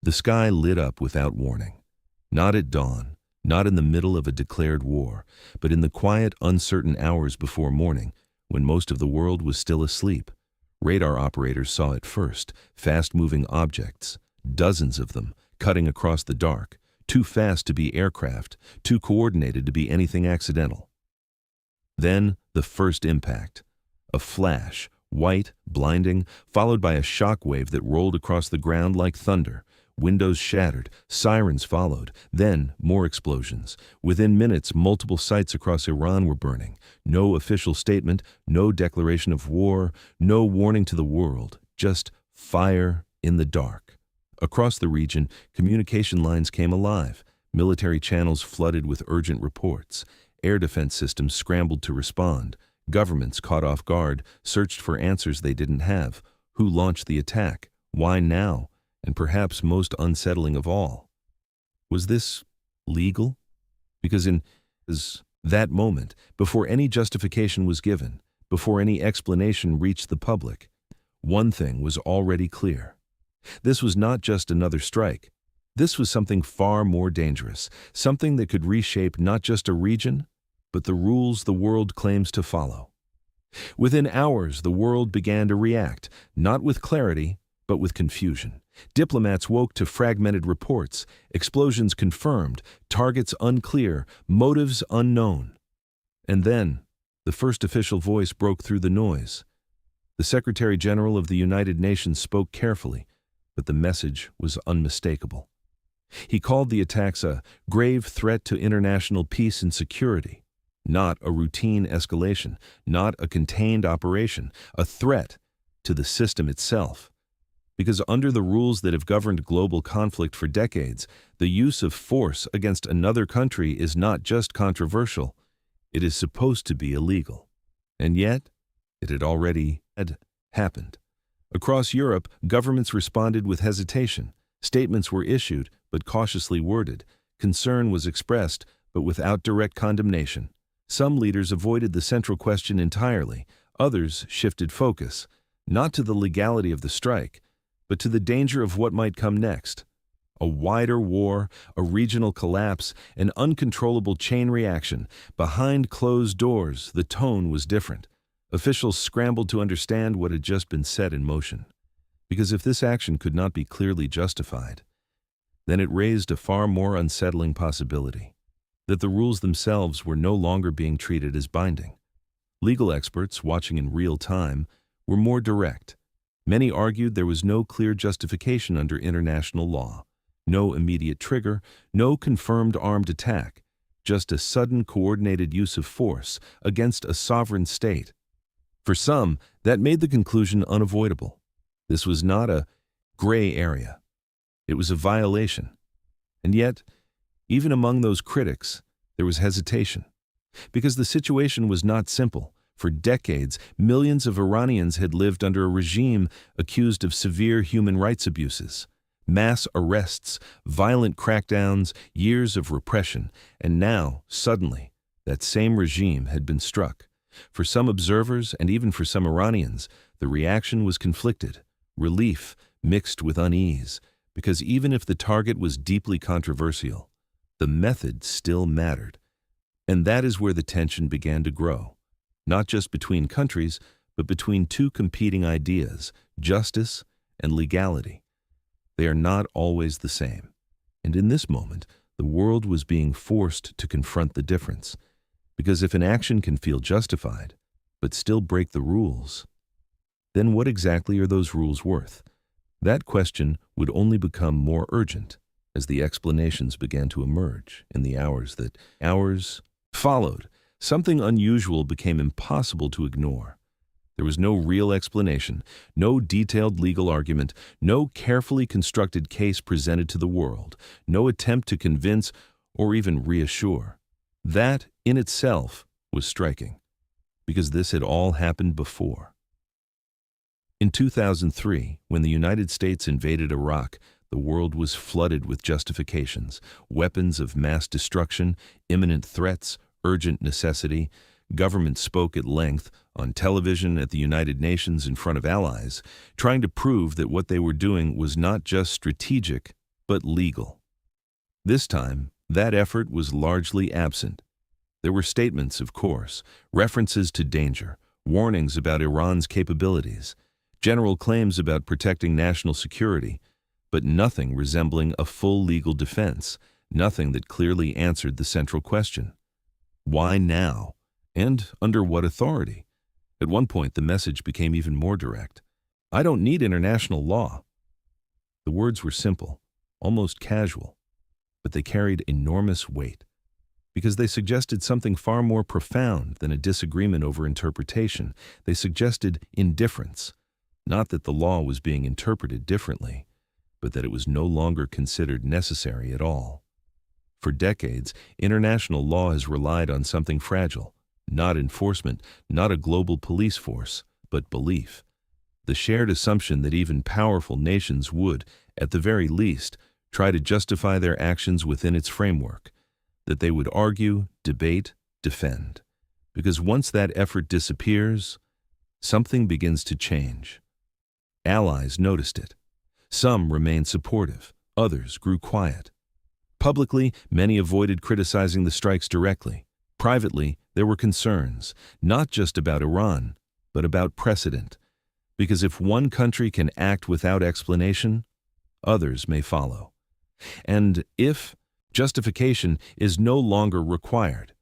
The sky lit up without warning. Not at dawn, not in the middle of a declared war, but in the quiet, uncertain hours before morning, when most of the world was still asleep. Radar operators saw it first, fast-moving objects, dozens of them, cutting across the dark, too fast to be aircraft, too coordinated to be anything accidental. Then, the first impact. A flash, white, blinding, followed by a shock wave that rolled across the ground like thunder. Windows shattered, sirens followed, then more explosions. Within minutes, multiple sites across Iran were burning. No official statement, no declaration of war, no warning to the world, just fire in the dark. Across the region, communication lines came alive. Military channels flooded with urgent reports. Air defense systems scrambled to respond. Governments, caught off guard, searched for answers they didn't have. Who launched the attack? Why now? And perhaps most unsettling of all, was this legal? Because in that moment, before any justification was given, before any explanation reached the public, one thing was already clear. This was not just another strike. This was something far more dangerous, something that could reshape not just a region, but the rules the world claims to follow. Within hours, the world began to react, not with clarity, but with confusion. Diplomats woke to fragmented reports, explosions confirmed, targets unclear, motives unknown. And then, the first official voice broke through the noise. The Secretary General of the United Nations spoke carefully, but the message was unmistakable. He called the attacks a grave threat to international peace and security, not a routine escalation, not a contained operation, a threat to the system itself. Because under the rules that have governed global conflict for decades, the use of force against another country is not just controversial, it is supposed to be illegal. And yet, it had already happened. Across Europe, governments responded with hesitation. Statements were issued, but cautiously worded. Concern was expressed, but without direct condemnation. Some leaders avoided the central question entirely. Others shifted focus, not to the legality of the strike, but to the danger of what might come next. A wider war, a regional collapse, an uncontrollable chain reaction. Behind closed doors, the tone was different. Officials scrambled to understand what had just been set in motion. Because if this action could not be clearly justified, then it raised a far more unsettling possibility, that the rules themselves were no longer being treated as binding. Legal experts, watching in real time, were more direct. Many argued there was no clear justification under international law, no immediate trigger, no confirmed armed attack, just a sudden coordinated use of force against a sovereign state. For some, that made the conclusion unavoidable. This was not a gray area. It was a violation. And yet, even among those critics, there was hesitation. Because the situation was not simple. For decades, millions of Iranians had lived under a regime accused of severe human rights abuses. Mass arrests, violent crackdowns, years of repression, and now, suddenly, that same regime had been struck. For some observers, and even for some Iranians, the reaction was conflicted, relief mixed with unease, because even if the target was deeply controversial, the method still mattered. And that is where the tension began to grow. Not just between countries, but between two competing ideas, justice and legality. They are not always the same. And in this moment, the world was being forced to confront the difference. Because if an action can feel justified, but still break the rules, then what exactly are those rules worth? That question would only become more urgent as the explanations began to emerge in the hours followed. Something unusual became impossible to ignore. There was no real explanation, no detailed legal argument, no carefully constructed case presented to the world, no attempt to convince or even reassure. That, in itself, was striking, because this had all happened before. In 2003, when the United States invaded Iraq, the world was flooded with justifications, weapons of mass destruction, imminent threats, urgent necessity. Governments spoke at length, on television, at the United Nations, in front of allies, trying to prove that what they were doing was not just strategic, but legal. This time, that effort was largely absent. There were statements, of course, references to danger, warnings about Iran's capabilities, general claims about protecting national security, but nothing resembling a full legal defense, nothing that clearly answered the central question. Why now? And under what authority? At one point, the message became even more direct. I don't need international law. The words were simple, almost casual, but they carried enormous weight, because they suggested something far more profound than a disagreement over interpretation. They suggested indifference, not that the law was being interpreted differently, but that it was no longer considered necessary at all. For decades, international law has relied on something fragile, not enforcement, not a global police force, but belief. The shared assumption that even powerful nations would, at the very least, try to justify their actions within its framework, that they would argue, debate, defend. Because once that effort disappears, something begins to change. Allies noticed it. Some remained supportive, others grew quiet. Publicly, many avoided criticizing the strikes directly. Privately, there were concerns, not just about Iran, but about precedent. Because if one country can act without explanation, others may follow. And if justification is no longer required,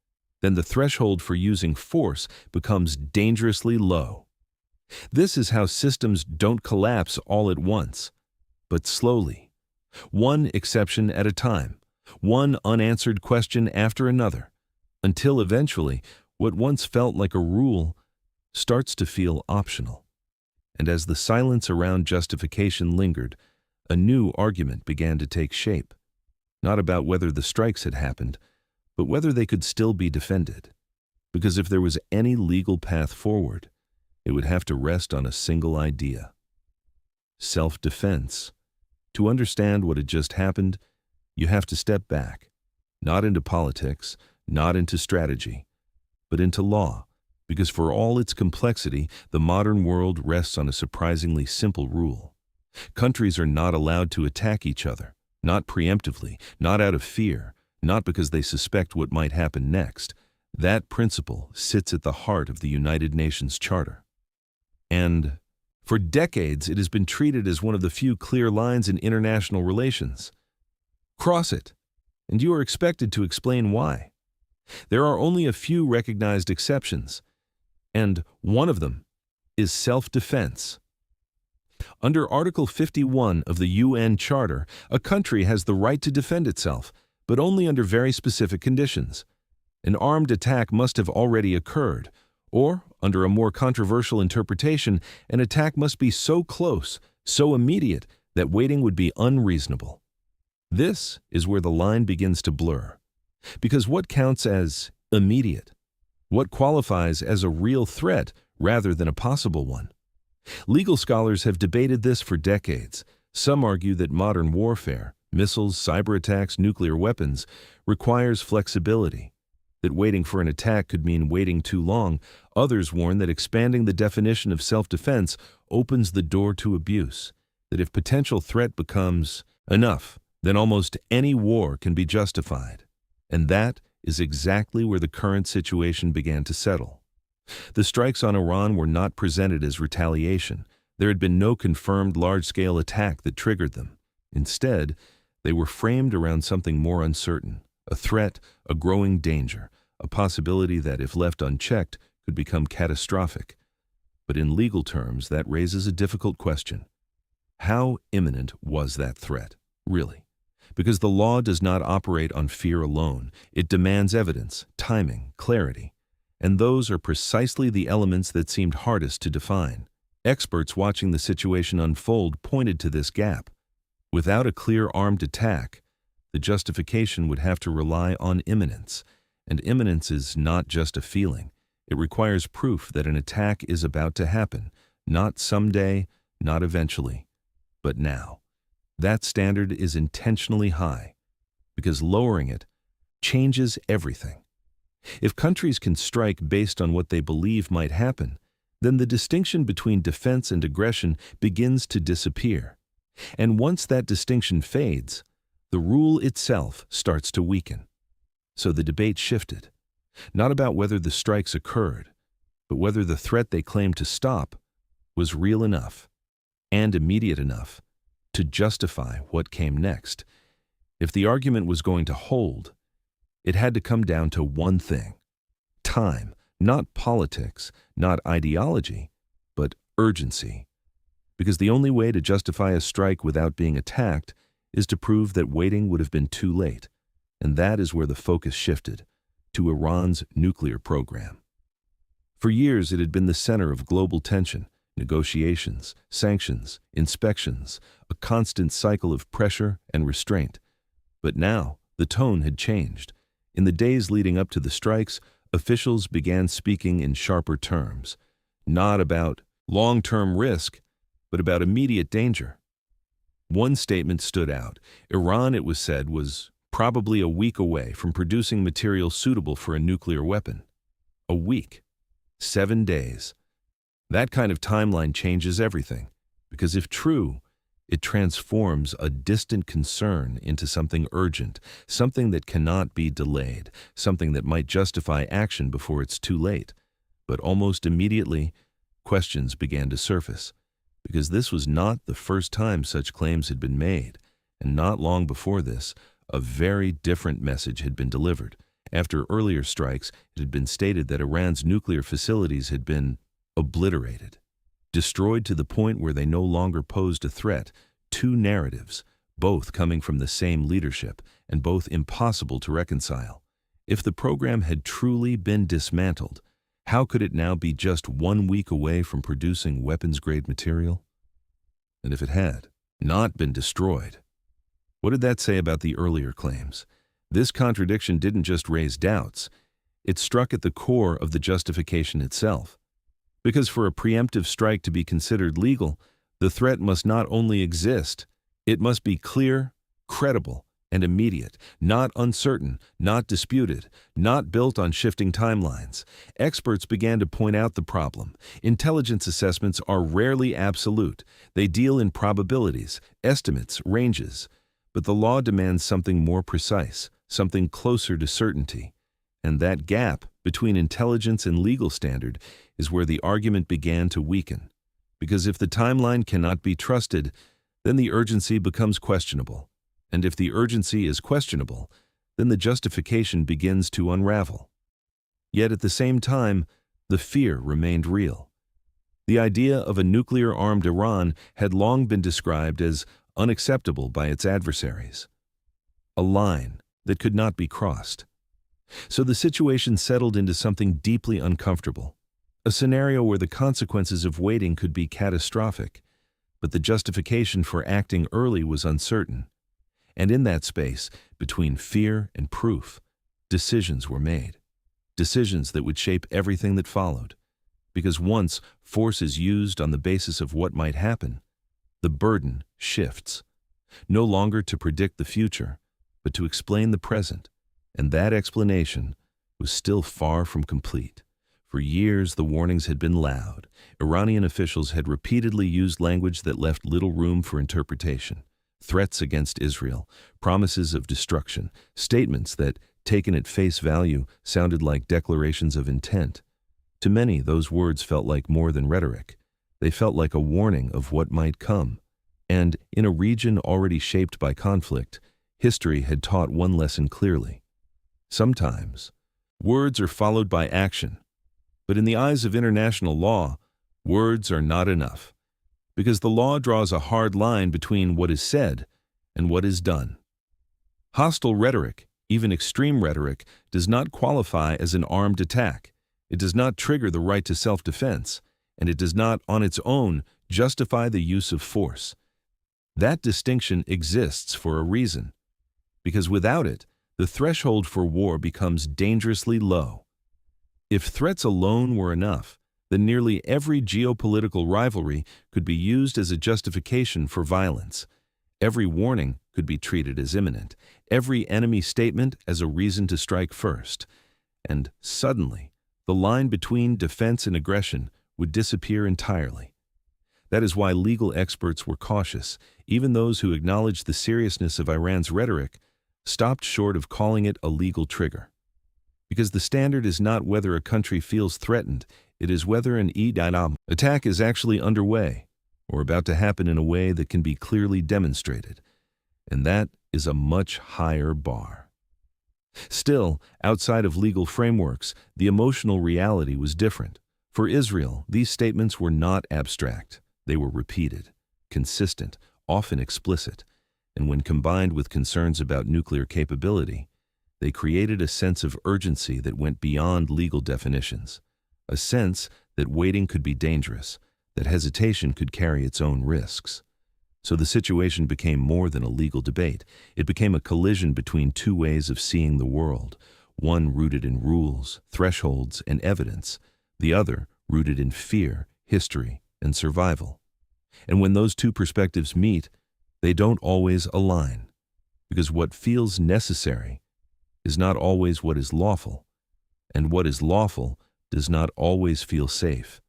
then the threshold for using force becomes dangerously low. This is how systems don't collapse all at once, but slowly, one exception at a time, one unanswered question after another, until eventually what once felt like a rule starts to feel optional. And as the silence around justification lingered, a new argument began to take shape, not about whether the strikes had happened, but whether they could still be defended. Because if there was any legal path forward, it would have to rest on a single idea: self-defense. To understand what had just happened, you have to step back, not into politics, not into strategy, but into law, because for all its complexity, the modern world rests on a surprisingly simple rule. Countries are not allowed to attack each other, not preemptively, not out of fear, not because they suspect what might happen next. That principle sits at the heart of the United Nations Charter. And for decades, it has been treated as one of the few clear lines in international relations. Cross it, and you are expected to explain why. There are only a few recognized exceptions, and one of them is self-defense. Under Article 51 of the UN Charter, a country has the right to defend itself, but only under very specific conditions. An armed attack must have already occurred, or, under a more controversial interpretation, an attack must be so close, so immediate, that waiting would be unreasonable. This is where the line begins to blur. Because what counts as immediate? What qualifies as a real threat rather than a possible one? Legal scholars have debated this for decades. Some argue that modern warfare, missiles, cyber attacks, nuclear weapons, requires flexibility, that waiting for an attack could mean waiting too long. Others warn that expanding the definition of self-defense opens the door to abuse, that if potential threat becomes enough, then almost any war can be justified. And that is exactly where the current situation began to settle. The strikes on Iran were not presented as retaliation. There had been no confirmed large-scale attack that triggered them. Instead, they were framed around something more uncertain: a threat, a growing danger, a possibility that, if left unchecked, could become catastrophic. But in legal terms, that raises a difficult question. How imminent was that threat, really? Because the law does not operate on fear alone. It demands evidence, timing, clarity. And those are precisely the elements that seemed hardest to define. Experts watching the situation unfold pointed to this gap. Without a clear armed attack, the justification would have to rely on imminence. And imminence is not just a feeling. It requires proof that an attack is about to happen, not someday, not eventually, but now. That standard is intentionally high, because lowering it changes everything. If countries can strike based on what they believe might happen, then the distinction between defense and aggression begins to disappear. And once that distinction fades, the rule itself starts to weaken. So the debate shifted, not about whether the strikes occurred, but whether the threat they claimed to stop was real enough and immediate enough to justify what came next. If the argument was going to hold, it had to come down to one thing: time, not politics, not ideology, but urgency. Because the only way to justify a strike without being attacked is to prove that waiting would have been too late. And that is where the focus shifted, to Iran's nuclear program. For years, it had been the center of global tension, negotiations, sanctions, inspections, a constant cycle of pressure and restraint. But now, the tone had changed. In the days leading up to the strikes, officials began speaking in sharper terms, not about long-term risk, but about immediate danger. One statement stood out. Iran, it was said, was probably a week away from producing material suitable for a nuclear weapon. A week. 7 days. That kind of timeline changes everything, because if true, it transforms a distant concern into something urgent, something that cannot be delayed, something that might justify action before it's too late. But almost immediately, questions began to surface, because this was not the first time such claims had been made, and not long before this, a very different message had been delivered. After earlier strikes, it had been stated that Iran's nuclear facilities had been obliterated, destroyed to the point where they no longer posed a threat. Two narratives, both coming from the same leadership, and both impossible to reconcile. If the program had truly been dismantled, how could it now be just 1 week away from producing weapons-grade material? And if it had not been destroyed, what did that say about the earlier claims? This contradiction didn't just raise doubts, it struck at the core of the justification itself. Because for a preemptive strike to be considered legal, the threat must not only exist, it must be clear, credible, and immediate, not uncertain, not disputed, not built on shifting timelines. Experts began to point out the problem. Intelligence assessments are rarely absolute. They deal in probabilities, estimates, ranges. But the law demands something more precise, something closer to certainty. And that gap between intelligence and legal standard is where the argument began to weaken. Because if the timeline cannot be trusted, then the urgency becomes questionable. And if the urgency is questionable, then the justification begins to unravel. Yet at the same time, the fear remained real. The idea of a nuclear-armed Iran had long been described as unacceptable by its adversaries, a line that could not be crossed. So the situation settled into something deeply uncomfortable, a scenario where the consequences of waiting could be catastrophic, but the justification for acting early was uncertain. And in that space, between fear and proof, decisions were made. Decisions that would shape everything that followed. Because once force is used on the basis of what might happen, the burden shifts. No longer to predict the future, but to explain the present. And that explanation was still far from complete. For years, the warnings had been loud. Iranian officials had repeatedly used language that left little room for interpretation. Threats against Israel, promises of destruction, statements that, taken at face value, sounded like declarations of intent. To many, those words felt like more than rhetoric. They felt like a warning of what might come. And in a region already shaped by conflict, history had taught one lesson clearly. Sometimes, words are followed by action. But in the eyes of international law, words are not enough. Because the law draws a hard line between what is said and what is done. Hostile rhetoric, even extreme rhetoric, does not qualify as an armed attack. It does not trigger the right to self-defense, and it does not, on its own, justify the use of force. That distinction exists for a reason, because without it, the threshold for war becomes dangerously low. If threats alone were enough, then nearly every geopolitical rivalry could be used as a justification for violence. Every warning could be treated as imminent, every enemy statement as a reason to strike first. And suddenly, the line between defense and aggression would disappear entirely. That is why legal experts were cautious. Even those who acknowledged the seriousness of Iran's rhetoric stopped short of calling it a legal trigger. Because the standard is not whether a country feels threatened, it is whether an attack is actually underway or about to happen in a way that can be clearly demonstrated. And that is a much higher bar. Still, outside of legal frameworks, the emotional reality was different. For Israel, these statements were not abstract. They were repeated, consistent, often explicit, and when combined with concerns about nuclear capability, they created a sense of urgency that went beyond legal definitions, a sense that waiting could be dangerous, that hesitation could carry its own risks. So the situation became more than a legal debate. It became a collision between two ways of seeing the world, one rooted in rules, thresholds, and evidence, the other rooted in fear, history, and survival. And when those two perspectives meet, they don't always align, because what feels necessary is not always what is lawful, and what is lawful does not always feel safe.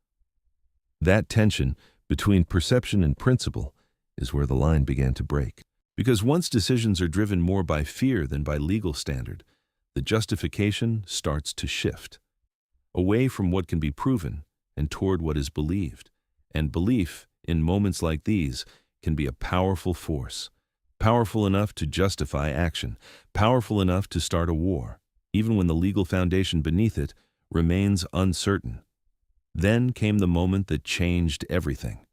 That tension between perception and principle is where the line began to break. Because once decisions are driven more by fear than by legal standard, the justification starts to shift, away from what can be proven and toward what is believed. And belief, in moments like these, can be a powerful force, powerful enough to justify action, powerful enough to start a war, even when the legal foundation beneath it remains uncertain. Then came the moment that changed everything,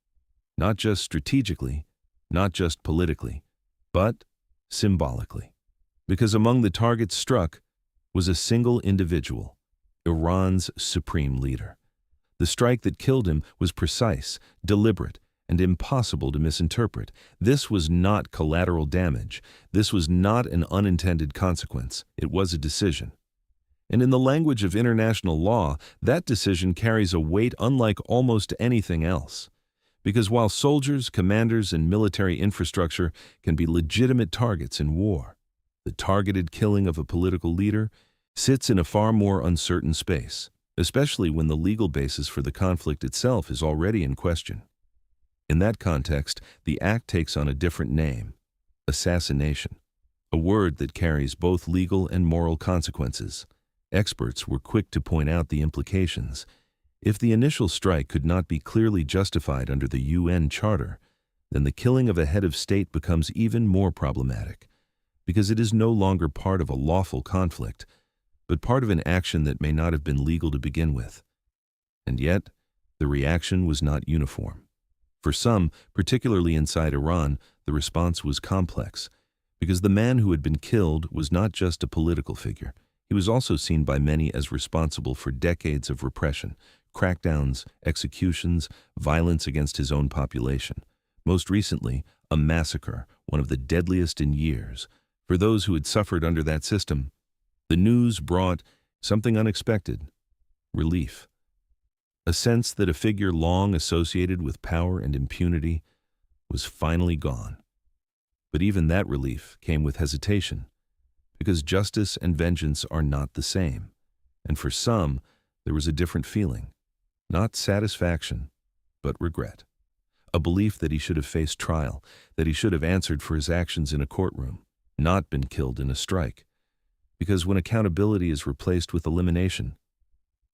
not just strategically, not just politically, but symbolically. Because among the targets struck was a single individual, Iran's supreme leader. The strike that killed him was precise, deliberate, and impossible to misinterpret. This was not collateral damage. This was not an unintended consequence. It was a decision. And in the language of international law, that decision carries a weight unlike almost anything else. Because while soldiers, commanders, and military infrastructure can be legitimate targets in war, the targeted killing of a political leader sits in a far more uncertain space, especially when the legal basis for the conflict itself is already in question. In that context, the act takes on a different name: assassination, a word that carries both legal and moral consequences. Experts were quick to point out the implications. If the initial strike could not be clearly justified under the UN Charter, then the killing of a head of state becomes even more problematic, because it is no longer part of a lawful conflict, but part of an action that may not have been legal to begin with. And yet, the reaction was not uniform. For some, particularly inside Iran, the response was complex, because the man who had been killed was not just a political figure. He was also seen by many as responsible for decades of repression, crackdowns, executions, violence against his own population. Most recently, a massacre, one of the deadliest in years. For those who had suffered under that system, the news brought something unexpected: relief. A sense that a figure long associated with power and impunity was finally gone. But even that relief came with hesitation, because justice and vengeance are not the same. And for some, there was a different feeling. Not satisfaction, but regret. A belief that he should have faced trial, that he should have answered for his actions in a courtroom, not been killed in a strike. Because when accountability is replaced with elimination,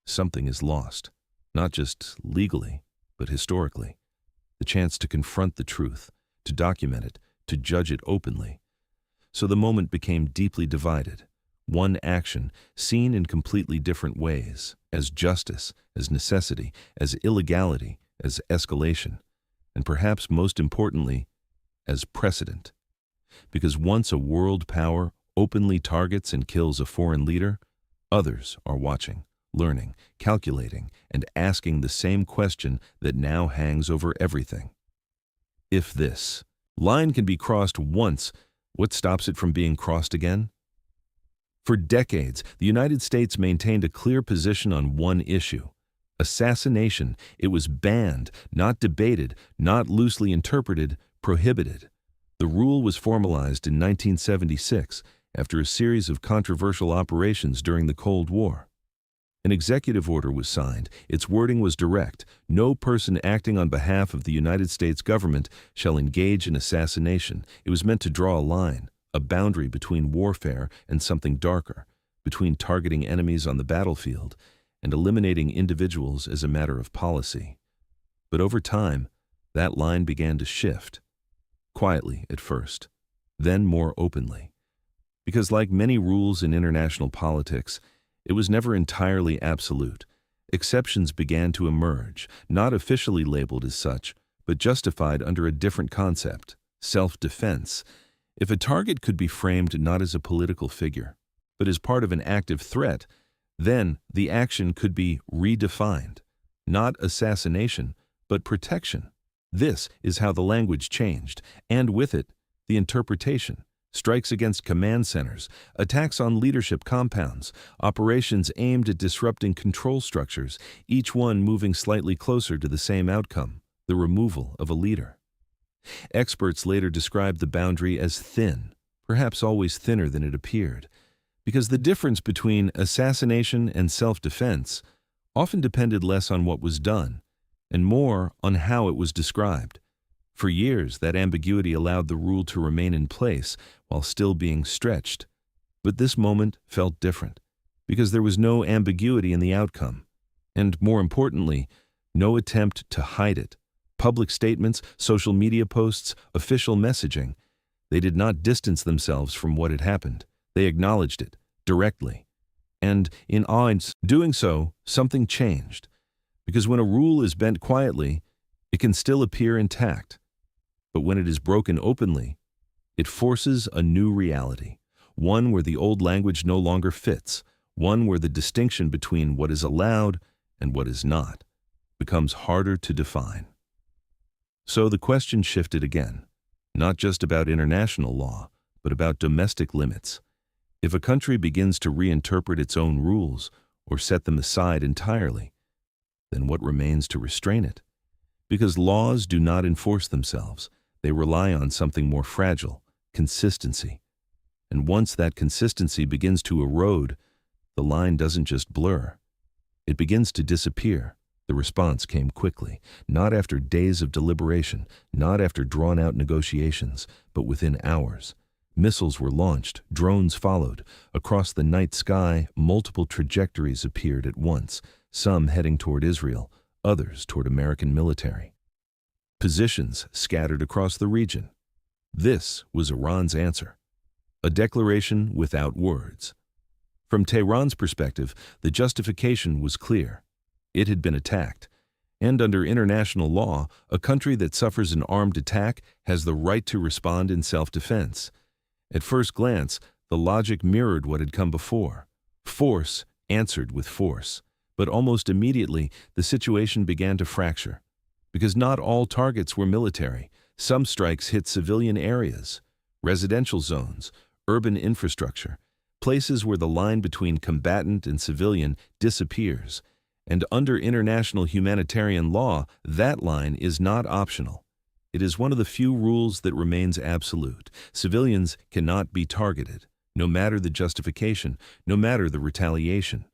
something is lost, not just legally, but historically. The chance to confront the truth, to document it, to judge it openly. So the moment became deeply divided. One action seen in completely different ways, as justice, as necessity, as illegality, as escalation, and perhaps most importantly, as precedent. Because once a world power openly targets and kills a foreign leader, others are watching, learning, calculating, and asking the same question that now hangs over everything. If this line can be crossed once, what stops it from being crossed again? For decades, the United States maintained a clear position on one issue: assassination. It was banned, not debated, not loosely interpreted, prohibited. The rule was formalized in 1976 after a series of controversial operations during the Cold War. An executive order was signed. Its wording was direct. No person acting on behalf of the United States government shall engage in assassination. It was meant to draw a line, a boundary between warfare and something darker, between targeting enemies on the battlefield and eliminating individuals as a matter of policy. But over time, that line began to shift, quietly at first, then more openly. Because like many rules in international politics, it was never entirely absolute. Exceptions began to emerge, not officially labeled as such, but justified under a different concept, self-defense. If a target could be framed not as a political figure, but as part of an active threat, then the action could be redefined. Not assassination, but protection. This is how the language changed, and with it, the interpretation. Strikes against command centers, attacks on leadership compounds, operations aimed at disrupting control structures, each one moving slightly closer to the same outcome, the removal of a leader. Experts later described the boundary as thin, perhaps always thinner than it appeared, because the difference between assassination and self-defense often depended less on what was done and more on how it was described. For years, that ambiguity allowed the rule to remain in place while still being stretched. But this moment felt different, because there was no ambiguity in the outcome, and more importantly, no attempt to hide it. Public statements, social media posts, official messaging, they did not distance themselves from what had happened. They acknowledged it, directly. And in doing so, something changed. Because when a rule is bent quietly, it can still appear intact. But when it is broken openly, it forces a new reality, one where the old language no longer fits, one where the distinction between what is allowed and what is not becomes harder to define. So the question shifted again, not just about international law, but about domestic limits. If a country begins to reinterpret its own rules or set them aside entirely, then what remains to restrain it? Because laws do not enforce themselves. They rely on something more fragile, consistency. And once that consistency begins to erode, the line doesn't just blur. It begins to disappear. The response came quickly, not after days of deliberation, not after drawn-out negotiations, but within hours. Missiles were launched, drones followed. Across the night sky, multiple trajectories appeared at once, some heading toward Israel, others toward American military. Positions scattered across the region. This was Iran's answer. A declaration without words. From Tehran's perspective, the justification was clear. It had been attacked. And under international law, a country that suffers an armed attack has the right to respond in self-defense. At first glance, the logic mirrored what had come before. Force answered with force. But almost immediately, the situation began to fracture. Because not all targets were military. Some strikes hit civilian areas, residential zones, urban infrastructure, places where the line between combatant and civilian disappears. And under international humanitarian law, that line is not optional. It is one of the few rules that remains absolute. Civilians cannot be targeted, no matter the justification, no matter the retaliation.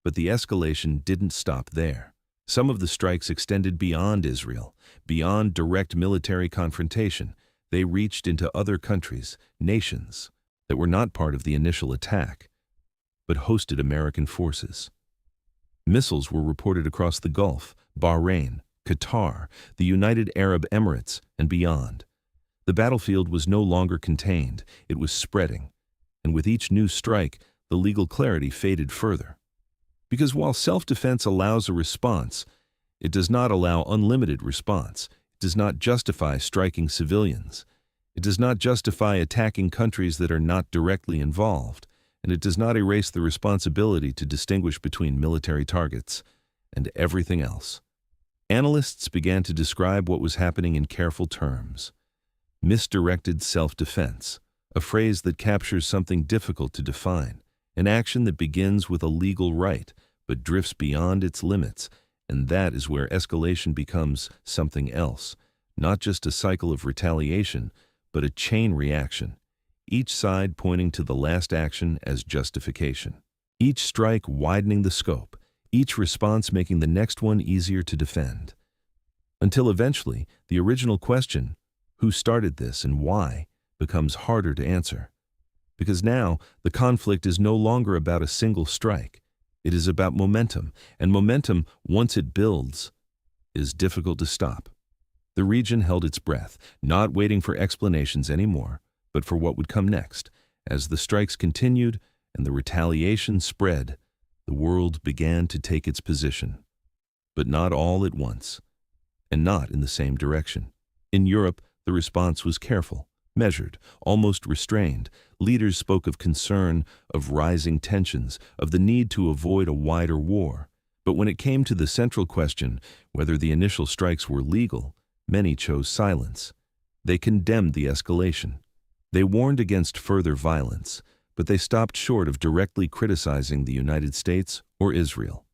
But the escalation didn't stop there. Some of the strikes extended beyond Israel, beyond direct military confrontation. They reached into other countries, nations, that were not part of the initial attack, but hosted American forces. Missiles were reported across the Gulf, Bahrain, Qatar, the United Arab Emirates, and beyond. The battlefield was no longer contained, it was spreading. And with each new strike, the legal clarity faded further. Because while self-defense allows a response, it does not allow unlimited response. It does not justify striking civilians. It does not justify attacking countries that are not directly involved. And it does not erase the responsibility to distinguish between military targets and everything else. Analysts began to describe what was happening in careful terms. Misdirected self-defense, a phrase that captures something difficult to define. An action that begins with a legal right, but drifts beyond its limits, and that is where escalation becomes something else, not just a cycle of retaliation, but a chain reaction, each side pointing to the last action as justification, each strike widening the scope, each response making the next one easier to defend. Until eventually, the original question, who started this and why, becomes harder to answer. Because now, the conflict is no longer about a single strike. It is about momentum, and momentum, once it builds, is difficult to stop. The region held its breath, not waiting for explanations anymore, but for what would come next. As the strikes continued and the retaliation spread, the world began to take its position. But not all at once, and not in the same direction. In Europe, the response was careful, measured, almost restrained. Leaders spoke of concern, of rising tensions, of the need to avoid a wider war. But when it came to the central question, whether the initial strikes were legal, many chose silence. They condemned the escalation. They warned against further violence, but they stopped short of directly criticizing the United States or Israel.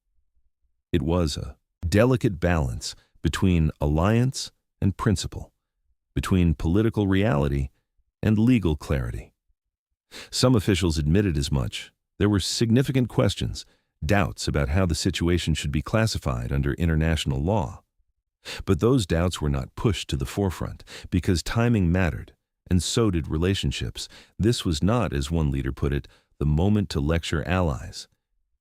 It was a delicate balance between alliance and principle, between political reality and legal clarity. Some officials admitted as much. There were significant questions, doubts about how the situation should be classified under international law. But those doubts were not pushed to the forefront because timing mattered, and so did relationships. This was not, as one leader put it, the moment to lecture allies.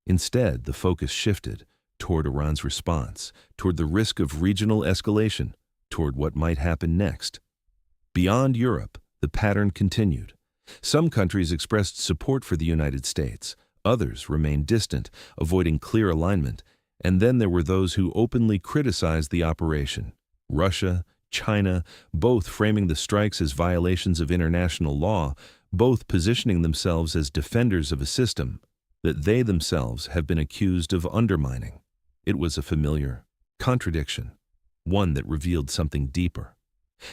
Instead, the focus shifted toward Iran's response, toward the risk of regional escalation, toward what might happen next. Beyond Europe, the pattern continued. Some countries expressed support for the United States. Others remained distant, avoiding clear alignment. And then there were those who openly criticized the operation. Russia, China, both framing the strikes as violations of international law, both positioning themselves as defenders of a system that they themselves have been accused of undermining. It was a familiar contradiction, one that revealed something deeper.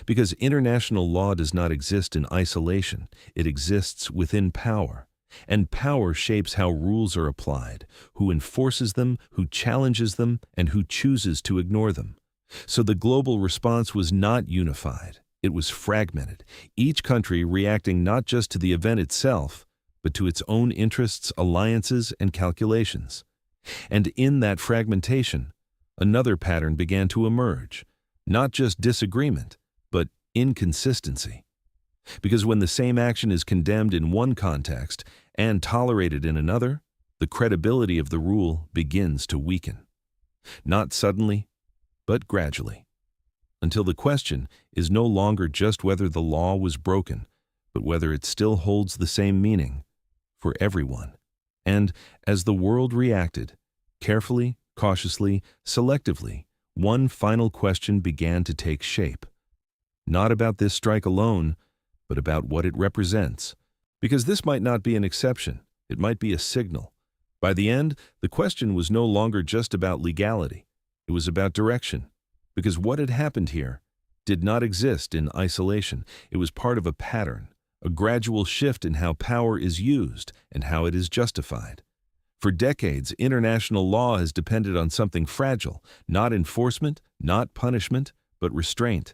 Because international law does not exist in isolation, it exists within power. And power shapes how rules are applied, who enforces them, who challenges them, and who chooses to ignore them. So the global response was not unified. It was fragmented, each country reacting not just to the event itself, but to its own interests, alliances, and calculations. And in that fragmentation, another pattern began to emerge, not just disagreement, but inconsistency. Because when the same action is condemned in one context and tolerated in another, the credibility of the rule begins to weaken. Not suddenly, but gradually. Until the question is no longer just whether the law was broken, but whether it still holds the same meaning for everyone. And as the world reacted, carefully, cautiously, selectively, one final question began to take shape. Not about this strike alone, but about what it represents. Because this might not be an exception, it might be a signal. By the end, the question was no longer just about legality. It was about direction. Because what had happened here did not exist in isolation. It was part of a pattern, a gradual shift in how power is used and how it is justified. For decades, international law has depended on something fragile, not enforcement, not punishment, but restraint.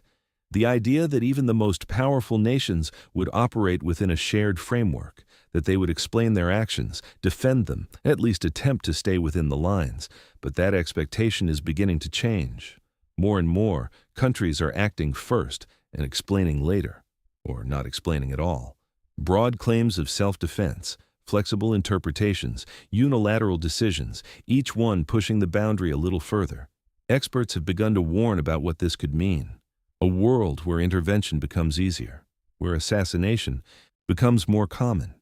The idea that even the most powerful nations would operate within a shared framework, that they would explain their actions, defend them, at least attempt to stay within the lines. But that expectation is beginning to change. More and more, countries are acting first and explaining later, or not explaining at all. Broad claims of self-defense, flexible interpretations, unilateral decisions, each one pushing the boundary a little further. Experts have begun to warn about what this could mean. A world where intervention becomes easier, where assassination becomes more common,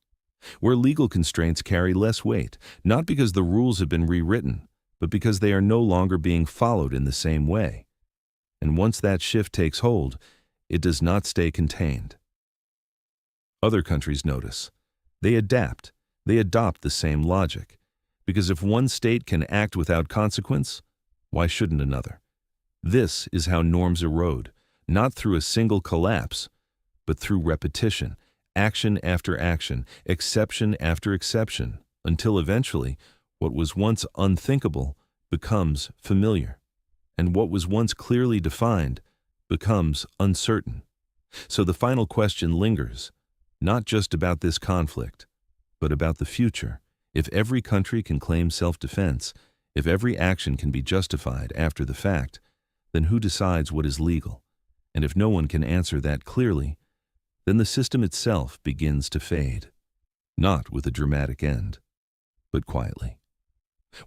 where legal constraints carry less weight, not because the rules have been rewritten, but because they are no longer being followed in the same way. And once that shift takes hold, it does not stay contained. Other countries notice. They adapt. They adopt the same logic. Because if one state can act without consequence, why shouldn't another? This is how norms erode. Not through a single collapse, but through repetition, action after action, exception after exception, until eventually what was once unthinkable becomes familiar, and what was once clearly defined becomes uncertain. So the final question lingers, not just about this conflict, but about the future. If every country can claim self-defense, If every action can be justified after the fact, then who decides what is legal? And if no one can answer that clearly, then the system itself begins to fade, not with a dramatic end, but quietly.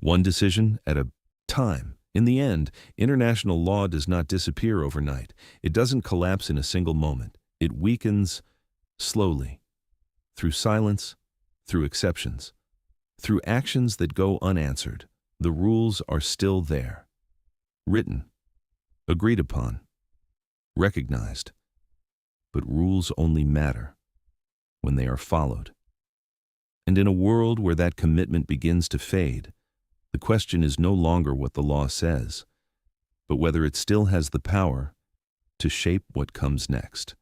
One decision at a time. In the end, international law does not disappear overnight. It doesn't collapse in a single moment. It weakens slowly, through silence, through exceptions, through actions that go unanswered. The rules are still there, written, agreed upon, recognized. But rules only matter when they are followed. And in a world where that commitment begins to fade, the question is no longer what the law says, but whether it still has the power to shape what comes next.